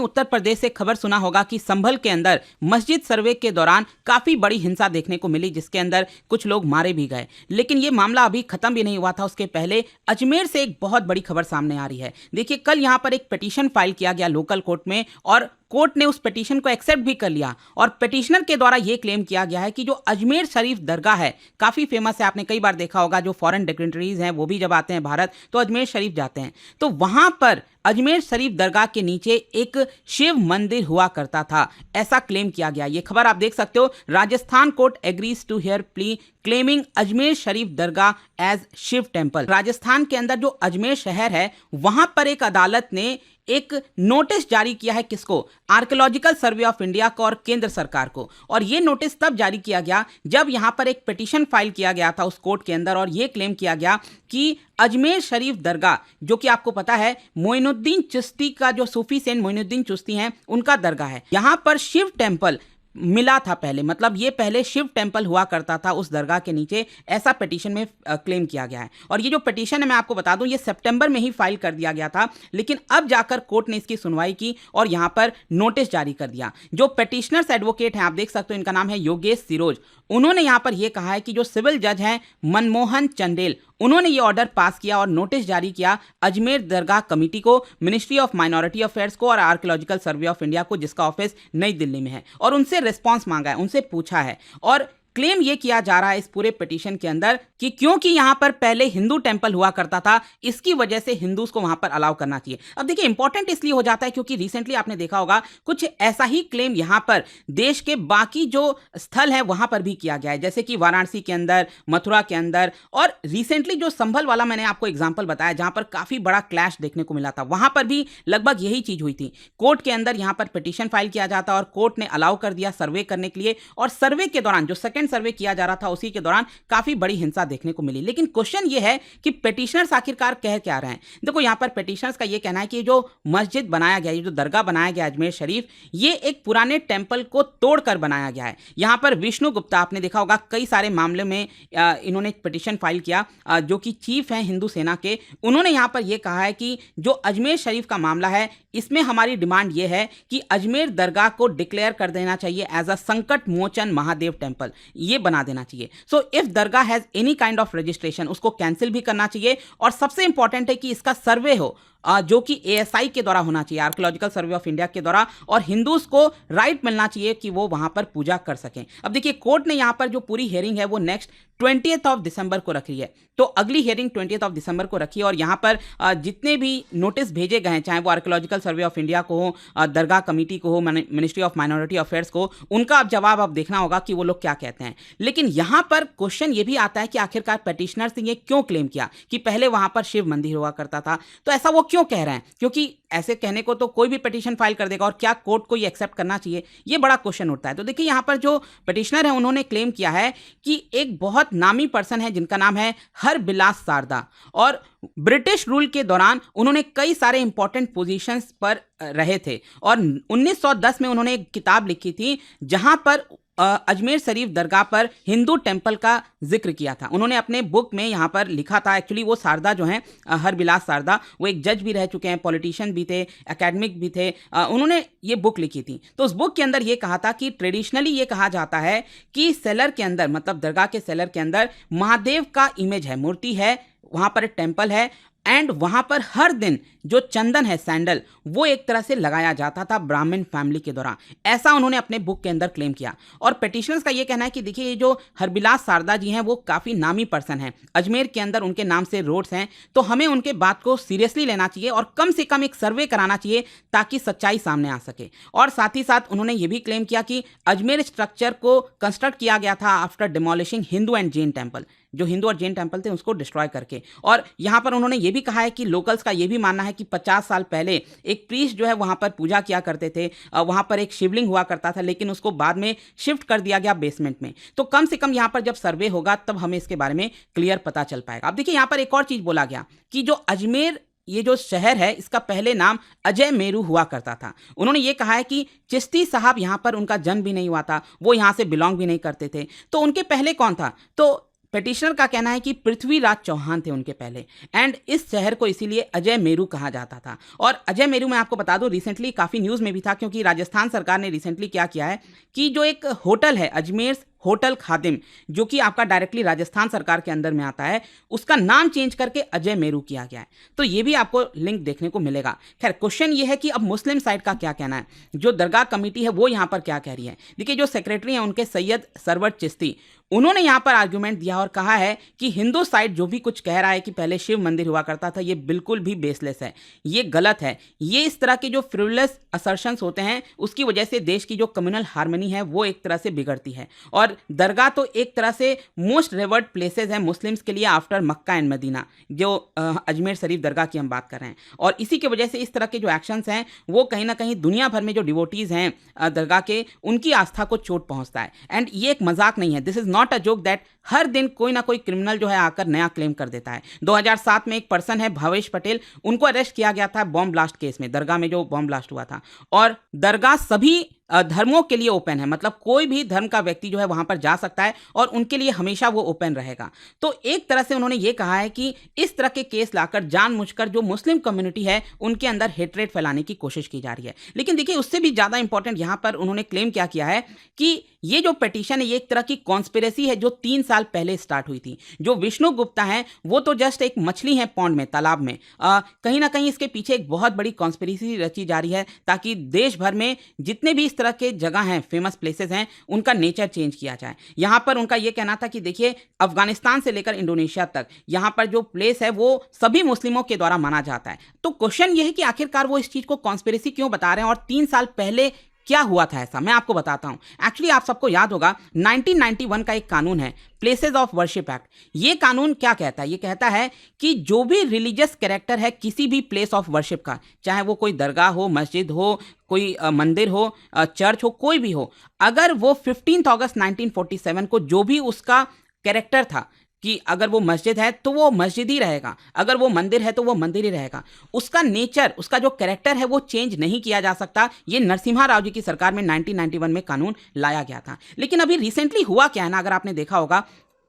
उत्तर प्रदेश से खबर सुना होगा कि संभल के अंदर मस्जिद सर्वे के दौरान काफी बड़ी हिंसा देखने को मिली, जिसके अंदर कुछ लोग मारे भी गए। लेकिन ये मामला अभी खत्म भी नहीं हुआ था। उसके पहले अजमेर से एक बहुत बड़ी खबर सामने आ रही है। देखिए, कल यहां पर एक पिटीशन फाइल किया गया लोकल कोर्ट में और कोर्ट ने उस पिटीशन को एक्सेप्ट भी कर लिया। और पिटीशनर के द्वारा यह क्लेम किया गया है कि जो अजमेर शरीफ दरगाह है, काफी फेमस है, आपने कई बार देखा होगा, जो फॉरेन डिग्नेटरीज हैं वो भी जब आते हैं भारत तो अजमेर शरीफ जाते हैं, तो वहां पर अजमेर शरीफ दरगाह के नीचे एक शिव मंदिर हुआ करता था, ऐसा क्लेम किया गया। ये खबर आप देख सकते हो। Rajasthan court agrees to hear plea claiming Ajmer Sharif dargah as Shiv temple. Rajasthan के अंदर जो अजमेर शहर है वहां पर एक अदालत ने एक नोटिस जारी किया है। किसको? आर्कियोलॉजिकल सर्वे ऑफ इंडिया को और केंद्र सरकार को। और यह नोटिस तब जारी किया गया जब यहां पर एक पिटीशन फाइल किया गया था उस कोर्ट के अंदर, और यह क्लेम किया गया कि अजमेर शरीफ दरगाह, जो कि आपको पता है मोइनुद्दीन चिश्ती का, जो सूफी सेंट मोइनुद्दीन चिश्ती हैं, उनका दरगाह है, यहां पर शिव टेंपल मिला था पहले, मतलब ये पहले शिव टेंपल हुआ करता था उस दरगाह के नीचे, ऐसा पिटीशन में क्लेम किया गया है। और ये जो पिटीशन है मैं आपको बता दूं, ये सितंबर में ही फाइल कर दिया गया था, लेकिन अब जाकर कोर्ट ने इसकी सुनवाई की और यहां पर नोटिस जारी कर दिया। जो पिटीशनर्स एडवोकेट हैं, आप देख सकते हो, इनका नाम है योगेश सिरोज। उन्होंने यहां पर यह कहा है कि जो सिविल जज हैं मनमोहन चंदेल, उन्होंने ये ऑर्डर पास किया और नोटिस जारी किया अजमेर दरगाह कमेटी को, मिनिस्ट्री ऑफ माइनॉरिटी अफेयर्स को और आर्कियोलॉजिकल सर्वे ऑफ इंडिया को, जिसका ऑफिस नई दिल्ली में है, और उनसे रिस्पांस मांगा है, उनसे पूछा है। और क्लेम यह किया जा रहा है इस पूरे पिटीशन के अंदर कि क्योंकि यहां पर पहले हिंदू टेंपल हुआ करता था, इसकी वजह से हिंदूज को वहां पर अलाउ करना चाहिए। अब देखिए, इंपॉर्टेंट इसलिए हो जाता है क्योंकि रिसेंटली आपने देखा होगा कुछ ऐसा ही क्लेम यहां पर देश के बाकी जो स्थल है वहां पर भी किया गया है, जैसे कि वाराणसी के अंदर, मथुरा के अंदर, और रिसेंटली जो संभल वाला मैंने आपको एग्जाम्पल बताया जहां पर काफी बड़ा क्लैश देखने को मिला था, वहां पर भी लगभग यही चीज हुई थी। कोर्ट के अंदर यहां पर पिटीशन फाइल किया जाता और कोर्ट ने अलाउ कर दिया सर्वे करने के लिए, और सर्वे के दौरान, जो सेकंड सर्वे किया जा रहा था, उसी के दौरान काफी बड़ी हिंसा देखने को मिली। लेकिन क्वेश्चन ये है कि पिटीशनर्स आखिरकार कह क्या रहे हैं। देखो, यहां पर पिटीशनर्स का ये कहना है कि जो मस्जिद बनाया गया, ये जो दरगाह बनाया गया अजमेर शरीफ, ये एक पुराने टेंपल को तोड़कर बनाया गया है। यहां पर विष्णु गुप्ता, आपने देखा होगा, कई सारे मामले में इन्होंने पिटीशन फाइल किया, जो कि चीफ हैं हिंदू सेना के। उन्होंने यहां पर यह कहा है कि जो अजमेर शरीफ का मामला है, इसमें हमारी डिमांड यह है कि अजमेर दरगाह को डिक्लेयर कर देना चाहिए एज अ संकट मोचन महादेव टेंपल, ये बना देना चाहिए। So if Dargah has any kind of registration, उसको कैंसिल भी करना चाहिए, और सबसे इंपॉर्टेंट है कि इसका सर्वे हो, जो कि एएसआई के द्वारा होना चाहिए, आर्कियोलॉजिकल सर्वे ऑफ इंडिया के द्वारा, और हिंदूज को राइट मिलना चाहिए कि वो वहां पर पूजा कर सकें। अब देखिए, कोर्ट ने यहां पर जो पूरी हियरिंग है वो नेक्स्ट 20th ऑफ दिसंबर को रखी है, तो अगली हियरिंग 20th ऑफ दिसंबर को रखी है। और यहां पर जितने भी नोटिस भेजे गए हैं, चाहे वो आर्कियोलॉजिकल सर्वे ऑफ इंडिया को हो, दरगाह कमेटी को हो, मिनिस्ट्री ऑफ माइनॉरिटी अफेयर्स को, उनका अब जवाब अब देखना होगा कि वो लोग क्या कहते हैं। लेकिन यहां पर क्वेश्चन ये भी आता है कि आखिरकार पिटीशनर्स ने ये क्यों क्लेम किया कि पहले वहां पर शिव मंदिर हुआ करता था, तो ऐसा वो क्यों कह रहे हैं? क्योंकि ऐसे कहने को तो कोई भी पिटीशन फाइल कर देगा, और क्या कोर्ट को ये एक्सेप्ट करना चाहिए, ये बड़ा क्वेश्चन उठता है। तो देखिए, यहां पर जो पिटीशनर है उन्होंने क्लेम किया है कि एक बहुत नामी पर्सन है जिनका नाम है हरबिलास सारदा, और ब्रिटिश रूल के दौरान उन्होंने कई सारे इंपॉर्टेंट पोजीशंस पर रहे थे, और 1910 में उन्होंने एक किताब लिखी थी जहां पर अजमेर शरीफ दरगाह पर हिंदू टेंपल का जिक्र किया था। उन्होंने अपने बुक में यहाँ पर लिखा था, एक्चुअली वो सारदा जो हैं, हरबिलास सारदा, वो एक जज भी रह चुके हैं, पॉलिटिशियन भी थे, एकेडमिक भी थे। उन्होंने ये बुक लिखी थी, तो उस बुक के अंदर ये कहा था कि ट्रेडिशनली ये कहा जाता है कि सेलर के अंदर, मतलब दरगाह के सेलर के अंदर महादेव का इमेज है, मूर्ति है, वहाँ पर एक टेंपल है, एंड वहां पर हर दिन जो चंदन है, सैंडल, वो एक तरह से लगाया जाता था ब्राह्मण फैमिली के द्वारा, ऐसा उन्होंने अपने बुक के अंदर क्लेम किया। और पिटीशनर्स का ये कहना है कि देखिए, ये जो हरबिलास सारदा जी हैं वो काफ़ी नामी पर्सन हैं, अजमेर के अंदर उनके नाम से रोड्स हैं, तो हमें उनके बात को सीरियसली लेना चाहिए और कम से कम एक सर्वे कराना चाहिए ताकि सच्चाई सामने आ सके। और साथ ही साथ उन्होंने ये भी क्लेम किया कि अजमेर स्ट्रक्चर को कंस्ट्रक्ट किया गया था after demolishing Hindu and Jain temple, जो हिंदू और जैन टेंपल थे उसको डिस्ट्रॉय करके। और यहां पर उन्होंने ये भी कहा है कि लोकल्स का ये भी मानना है कि 50 साल पहले एक प्रीस्ट जो है वहां पर पूजा किया करते थे, वहां पर एक शिवलिंग हुआ करता था, लेकिन उसको बाद में शिफ्ट कर दिया गया बेसमेंट में। तो कम से कम यहां पर जब सर्वे होगा तब हमें इसके बारे में क्लियर पता चल पाएगा। अब देखिए, यहां पर एक और चीज बोला गया कि जो अजमेर, ये जो शहर है, इसका पहले नाम अजय मेरू हुआ करता था। उन्होंने ये कहा है कि चिश्ती साहब यहाँ पर उनका जन्म भी नहीं हुआ था, वो यहाँ से बिलोंग भी नहीं करते थे, तो उनके पहले कौन था? तो पिटिशनर का कहना है कि पृथ्वीराज चौहान थे उनके पहले, एंड इस शहर को इसीलिए अजय मेरू कहा जाता था। और अजय मेरू मैं आपको बता दूं रिसेंटली काफ़ी न्यूज़ में भी था, क्योंकि राजस्थान सरकार ने रिसेंटली क्या किया है कि जो एक होटल है अजमेर होटल खादिम, जो कि आपका डायरेक्टली राजस्थान सरकार के अंदर में आता है, उसका नाम चेंज करके अजय मेरू किया गया है। तो ये भी आपको लिंक देखने को मिलेगा। खैर क्वेश्चन ये है कि अब मुस्लिम साइड का क्या कहना है, जो दरगाह कमेटी है वो यहाँ पर क्या कह रही है। देखिए जो सेक्रेटरी हैं उनके सैयद सरवर चिश्ती, उन्होंने यहाँ पर आर्गुमेंट दिया और कहा है कि हिंदू साइड जो भी कुछ कह रहा है कि पहले शिव मंदिर हुआ करता था, ये बिल्कुल भी बेसलेस है, ये गलत है। ये इस तरह के जो फ्रिवलेस असर्शंस होते हैं उसकी वजह से देश की जो कम्युनल हार्मनी है वो एक तरह से बिगड़ती है। और दरगाह तो एक तरह से मोस्ट रेवर्ड प्लेसेस हैं मुस्लिम्स के लिए आफ्टर मक्का एंड मदीना, जो अजमेर शरीफ दरगाह की हम बात कर रहे हैं। और इसी की वजह से इस तरह के जो एक्शंस हैं वो कहीं ना कहीं दुनिया भर में जो डिवोटीज़ हैं दरगाह के, उनकी आस्था को चोट पहुंचता है। एंड ये एक मजाक नहीं है, this is not a joke that हर दिन कोई ना कोई क्रिमिनल जो है आकर नया क्लेम कर देता है। 2007 में एक पर्सन है भावेश पटेल, उनको अरेस्ट किया गया था बॉम्ब ब्लास्ट केस में, दरगाह में जो बॉम्ब ब्लास्ट हुआ था। और दरगाह सभी धर्मों के लिए ओपन है, मतलब कोई भी धर्म का व्यक्ति जो है वहां पर जा सकता है और उनके लिए हमेशा वो ओपन रहेगा। तो एक तरह से उन्होंने ये कहा है कि इस तरह के केस लाकर जानबूझकर जो मुस्लिम कम्युनिटी है उनके अंदर हेट्रेट फैलाने की कोशिश की जा रही है। लेकिन देखिए उससे भी ज़्यादा इंपॉर्टेंट यहाँ पर उन्होंने क्लेम क्या किया है कि ये जो पिटीशन है ये एक तरह की कॉन्स्पिरेसी है जो 3 साल पहले स्टार्ट हुई थी। जो विष्णु गुप्ता है वो तो जस्ट एक मछली है पॉन्ड में, तालाब में, कहीं ना कहीं इसके पीछे एक बहुत बड़ी कॉन्स्पिरेसी रची जा रही है ताकि देश भर में जितने भी इस तरह के जगह हैं, फेमस प्लेसेस हैं, उनका नेचर चेंज किया जाए। यहाँ पर उनका ये कहना था कि देखिए अफगानिस्तान से लेकर इंडोनेशिया तक यहाँ पर जो प्लेस है वो सभी मुस्लिमों के द्वारा माना जाता है। तो क्वेश्चन ये है कि आखिरकार वो इस चीज़ को कॉन्स्पिरेसी क्यों बता रहे हैं और 3 साल पहले क्या हुआ था ऐसा, मैं आपको बताता हूं। एक्चुअली आप सबको याद होगा 1991 का एक कानून है प्लेसेस ऑफ वर्शिप एक्ट। ये कानून क्या कहता है, ये कहता है कि जो भी रिलीजियस कैरेक्टर है किसी भी प्लेस ऑफ वर्शिप का, चाहे वो कोई दरगाह हो, मस्जिद हो, कोई मंदिर हो, चर्च हो, कोई भी हो, अगर वो 15 अगस्त 1947 को जो भी उसका कैरेक्टर था कि अगर वो मस्जिद है तो वो मस्जिद ही रहेगा, अगर वो मंदिर है तो वो मंदिर ही रहेगा, उसका नेचर, उसका जो कैरेक्टर है वो चेंज नहीं किया जा सकता। ये नरसिम्हा राव जी की सरकार में 1991 में कानून लाया गया था। लेकिन अभी रिसेंटली हुआ क्या है ना, अगर आपने देखा होगा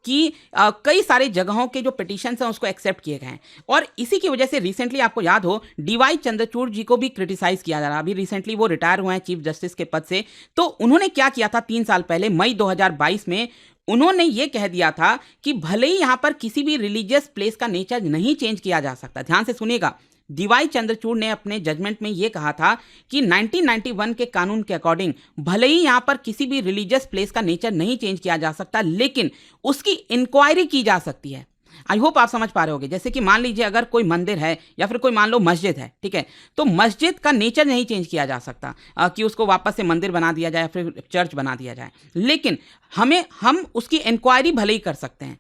कि कई सारे जगहों के जो पिटीशंस हैं उसको एक्सेप्ट किए गए हैं और इसी की वजह से रिसेंटली आपको याद हो डीवाई चंद्रचूड़ जी को भी क्रिटिसाइज किया जा रहा है। अभी रिसेंटली वो रिटायर हुए हैं चीफ जस्टिस के पद से। तो उन्होंने क्या किया था 3 साल पहले मई 2022 में, उन्होंने ये कह दिया था कि भले ही यहाँ पर किसी भी रिलीजियस प्लेस का नेचर नहीं चेंज किया जा सकता। ध्यान से सुनिएगा, डीवाई चंद्रचूड़ ने अपने जजमेंट में ये कहा था कि 1991 के कानून के अकॉर्डिंग भले ही यहाँ पर किसी भी रिलीजियस प्लेस का नेचर नहीं चेंज किया जा सकता, लेकिन उसकी इंक्वायरी की जा सकती है। आई होप आप समझ पा रहे होगे। जैसे कि मान लीजिए अगर कोई मंदिर है या फिर कोई मान लो मस्जिद है, ठीक है, तो मस्जिद का नेचर नहीं चेंज किया जा सकता कि उसको वापस से मंदिर बना दिया जाए या फिर चर्च बना दिया जाए, लेकिन हम उसकी इंक्वायरी भले ही कर सकते हैं।